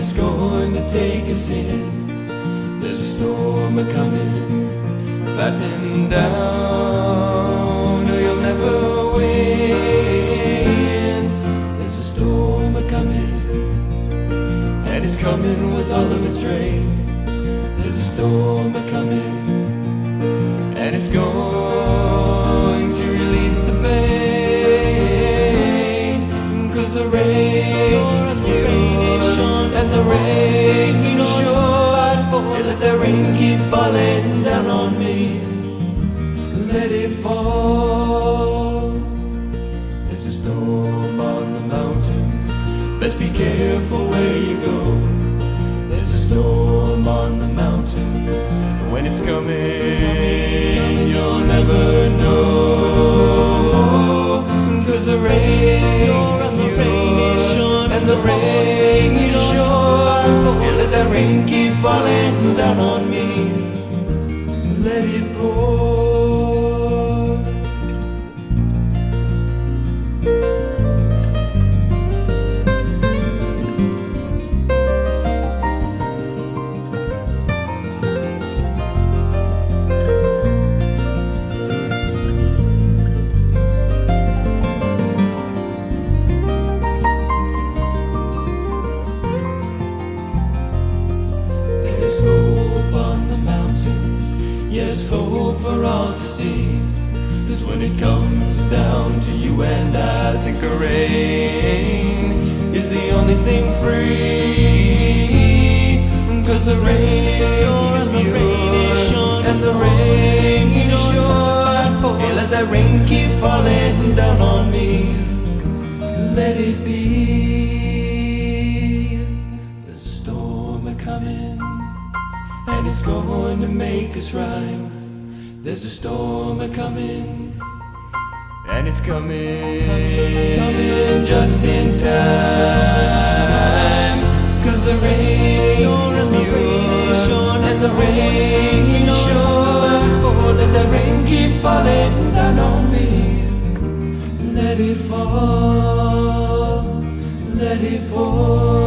it's going to take us in. There's a storm a-coming, batten down, or you'll never win. There's a storm a-coming, and it's coming with all of its rain. There's a storm a-coming, and it's going to release the pain. 'Cause the rain is pure, and the rain is sure. Let the rain keep falling down on me. Let it fall. There's a storm on the mountain, let's be careful where you go. There's a storm on the mountain, and when it's coming, you'll never know. 'Cause the rain is pure, and the rain is sure, and the rain is sure. Let that rain keep falling down on me. Let it pour. There's hope on the mountain, yes, hope for all to see. 'Cause when it comes down to you and I, think a rain is the only thing free. 'Cause the rain is pure, and the rain is sure, and the rain is sure. Hey, let that rain keep falling down on me. Let it be. There's a storm a-coming, and it's going to make us rhyme. There's a storm a-coming, and it's coming just in time. 'Cause the rain is pure, and the rain is sure. Oh, let the rain keep falling down on me. Let it fall, let it pour.